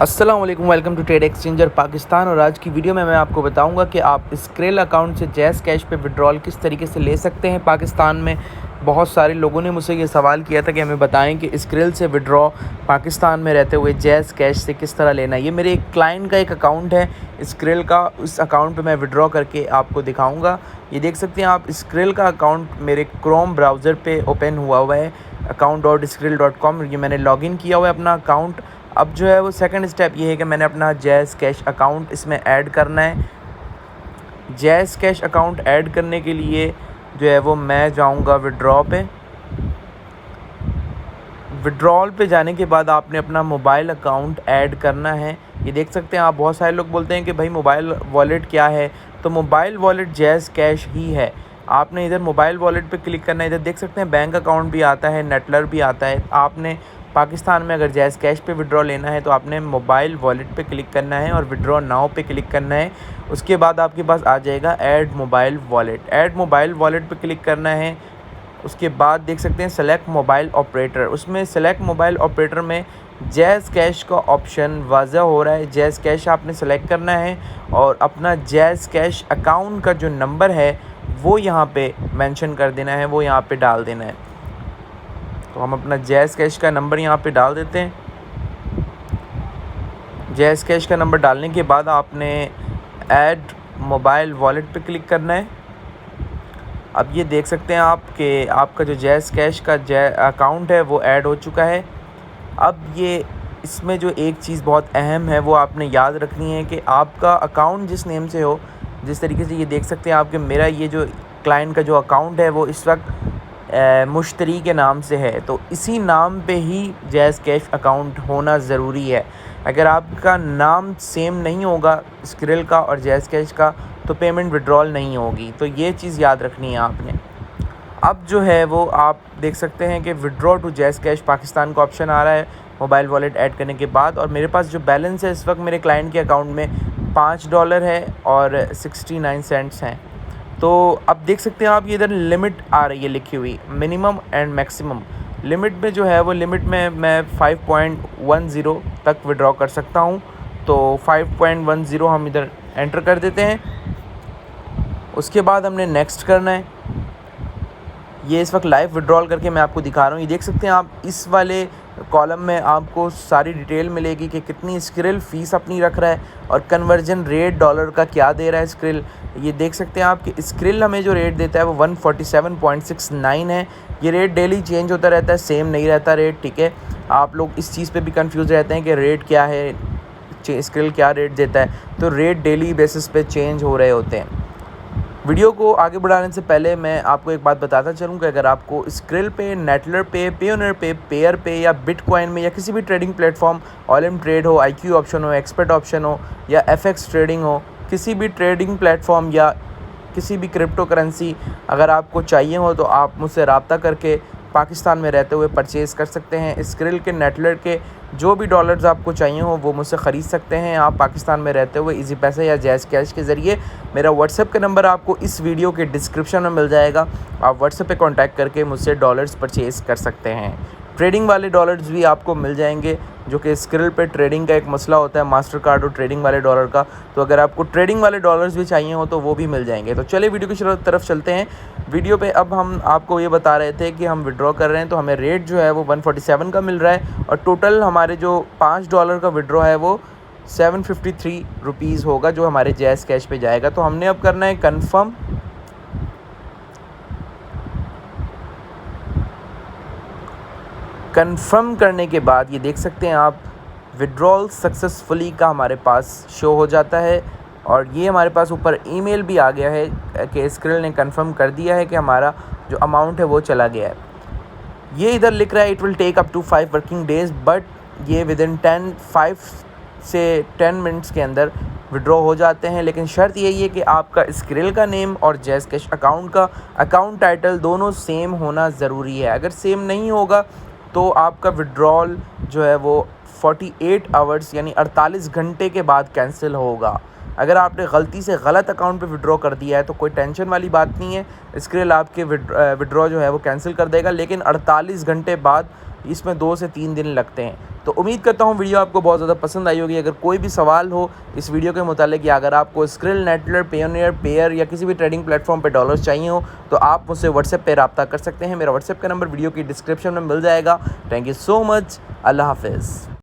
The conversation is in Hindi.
अस्सलाम वालेकुम, welcome to trade exchanger Pakistan. और आज की वीडियो में मैं आपको बताऊंगा कि आप स्क्रिल अकाउंट से जैज़ कैश पे विड्रॉल किस तरीके से ले सकते हैं। पाकिस्तान में बहुत सारे लोगों ने मुझसे ये सवाल किया था कि हमें बताएं कि स्क्रिल से विड्रॉ पाकिस्तान में रहते हुए जैज़ कैश से किस तरह लेना है। ये मेरे एक क्लाइंट का एक अकाउंट है स्क्रिल का, उस अकाउंट पे मैं विड्रॉ करके आपको दिखाऊंगा। ये देख सकते हैं आप, स्क्रिल का अकाउंट मेरे क्रोम ब्राउज़र पे ओपन हुआ है account.skrill.com। ये मैंने लॉगिन किया हुआ है अपना अकाउंट। अब जो है वो सेकंड स्टेप ये है कि मैंने अपना जैज़ कैश अकाउंट इसमें ऐड करना है। जैज़ कैश अकाउंट ऐड करने के लिए जो है वो मैं जाऊंगा विड्रॉ पे। विड्रॉल पे जाने के बाद आपने अपना मोबाइल अकाउंट ऐड करना है। ये देख सकते हैं आप, बहुत सारे लोग बोलते हैं कि भाई मोबाइल वॉलेट क्या है, तो मोबाइल वॉलेट जैज़ कैश ही है। आपने इधर मोबाइल वॉलेट पे क्लिक करना है। इधर देख सकते हैं बैंक अकाउंट भी आता है, नेटलर भी आता है। आपने पाकिस्तान में अगर जैज़ कैश पे विड्रॉ लेना है तो आपने मोबाइल वॉलेट पे क्लिक करना है और विड्रॉ नाउ पे क्लिक करना है। उसके बाद आपके पास आ जाएगा add mobile wallet. Add mobile wallet पे क्लिक करना है। उसके बाद देख सकते हैं सेलेक्ट मोबाइल ऑपरेटर। उसमें सेलेक्ट मोबाइल ऑपरेटर में जैज़ कैश का ऑप्शन वाज़ा हो रहा है। जैज़ कैश आपने सेलेक्ट करना है और अपना जैज़ कैश अकाउंट का जो नंबर है वो यहाँ पे मेंशन कर देना है, वो यहाँ पे डाल देना है। तो हम अपना जैज़ कैश का नंबर यहाँ पे डाल देते हैं। जैज़ कैश का नंबर डालने के बाद आपने ऐड मोबाइल वॉलेट पे क्लिक करना है। अब ये देख सकते हैं आप कि आपका जो जैज़ कैश का अकाउंट है वो ऐड हो चुका है। अब ये इसमें जो एक चीज़ बहुत अहम है वो आपने याद रखनी है कि आपका अकाउंट जिस नेम से हो, जिस तरीके से ये देख सकते हैं आप कि मेरा ये जो क्लाइंट का जो अकाउंट है वो इस वक्त मुश्तरी के नाम से है, तो इसी नाम पे ही जैज़ कैश अकाउंट होना ज़रूरी है। अगर आपका नाम सेम नहीं होगा स्क्रिल का और जैज़ कैश का तो पेमेंट विड्रॉल नहीं होगी। तो ये चीज़ याद रखनी है आपने। अब जो है वो आप देख सकते हैं कि withdraw to Jazz cash Pakistan का ऑप्शन आ रहा है मोबाइल वॉलेट ऐड करने के बाद। और मेरे पास जो बैलेंस है इस वक्त मेरे क्लाइंट के अकाउंट में $5 है और 69 सेंट्स हैं। तो अब देख सकते हैं आप, ये इधर लिमिट आ रही है लिखी हुई, मिनिमम एंड मैक्सिमम। लिमिट में जो है वो लिमिट में मैं 5.10 तक विड्रॉ कर सकता हूँ। तो 5.10 हम इधर एंटर कर देते हैं। उसके बाद हमने नेक्स्ट करना है। ये इस वक्त लाइव विड्रॉल करके मैं आपको दिखा रहा हूँ। ये देख सकते हैं आप, इस वाले कॉलम में आपको सारी डिटेल मिलेगी कि कितनी स्क्रिल फ़ीस अपनी रख रहा है और कन्वर्जन रेट डॉलर का क्या दे रहा है स्क्रिल। ये देख सकते हैं आप कि स्क्रिल हमें जो रेट देता है वो 147.69 है। ये रेट डेली चेंज होता रहता है, सेम नहीं रहता रेट, ठीक है। आप लोग इस चीज़ पे भी कंफ्यूज रहते हैं कि रेट क्या है, स्क्रिल क्या रेट देता है, तो रेट डेली बेसिस पे चेंज हो रहे होते हैं। वीडियो को आगे बढ़ाने से पहले मैं आपको एक बात बताता चलूँ कि अगर आपको स्क्रिल पे, नेटलर पे, पेयोनियर पे, पेयर पे या बिटकॉइन में या किसी भी ट्रेडिंग प्लेटफॉर्म, ऑलम ट्रेड हो, IQ ऑप्शन हो, एक्सपर्ट ऑप्शन हो या FX ट्रेडिंग हो, किसी भी ट्रेडिंग प्लेटफॉर्म या किसी भी क्रिप्टो करेंसी अगर आपको चाहिए हो तो आप मुझसे रब्ता करके पाकिस्तान में रहते हुए परचेज़ कर सकते हैं। स्क्रिल के, नेटलर के जो भी डॉलर्स आपको चाहिए हो वो मुझसे ख़रीद सकते हैं आप पाकिस्तान में रहते हुए इजी पैसे या जैज़ कैश के ज़रिए। मेरा व्हाट्सएप का नंबर आपको इस वीडियो के डिस्क्रिप्शन में मिल जाएगा। आप व्हाट्सएप पे कांटेक्ट करके मुझसे डॉलर्स परचेज़ कर सकते हैं। ट्रेडिंग वाले डॉलर्स भी आपको मिल जाएंगे, जो कि स्क्रिल पे ट्रेडिंग का एक मसला होता है, मास्टर कार्ड और ट्रेडिंग वाले डॉलर का। तो अगर आपको ट्रेडिंग वाले डॉलर्स भी चाहिए हो तो वो भी मिल जाएंगे। तो चलिए वीडियो की तरफ चलते हैं। वीडियो पे अब हम आपको ये बता रहे थे कि हम विड्रॉ कर रहे हैं तो हमें रेट जो है वो 147 का मिल रहा है और टोटल हमारे जो $5 का विड्रॉ है वो 753 रुपीज़ होगा जो हमारे जैज़ कैश पे जाएगा। तो हमने अब करना है कन्फर्म। कंफर्म करने के बाद ये देख सकते हैं आप, विड्रॉल सक्सेसफुली का हमारे पास शो हो जाता है और ये हमारे पास ऊपर ईमेल भी आ गया है कि स्क्रिल ने कंफर्म कर दिया है कि हमारा जो अमाउंट है वो चला गया है। ये इधर लिख रहा है it will take up to 5 working days, but ये विदिन 5 से 10 मिनट्स के अंदर विड्रॉ हो जाते हैं। लेकिन शर्त यही है कि आपका स्क्रिल का नेम और जैज़ कैश अकाउंट का अकाउंट टाइटल दोनों सेम होना ज़रूरी है। अगर सेम नहीं होगा तो आपका विड्रॉल जो है वो 48 आवर्स यानी 48 घंटे के बाद कैंसिल होगा। अगर आपने गलती से गलत अकाउंट पे विड्रॉ कर दिया है तो कोई टेंशन वाली बात नहीं है, स्क्रिल आपके विड्रॉ जो है वो कैंसिल कर देगा, लेकिन 48 घंटे बाद इसमें 2 से 3 दिन लगते हैं। तो उम्मीद करता हूँ वीडियो आपको बहुत ज़्यादा पसंद आई होगी। अगर कोई भी सवाल हो इस वीडियो के मुतालिक, या अगर आपको स्क्रिल, नेटलर, पेयोनियर, पेयर या किसी भी ट्रेडिंग प्लेटफॉर्म पे डॉलर्स चाहिए हो तो आप मुझसे व्हाट्सएप पे रब्ता कर सकते हैं। मेरा व्हाट्सएप का नंबर वीडियो की डिस्क्रिप्शन में मिल जाएगा। Thank you so much. Allah हाफ़िज़।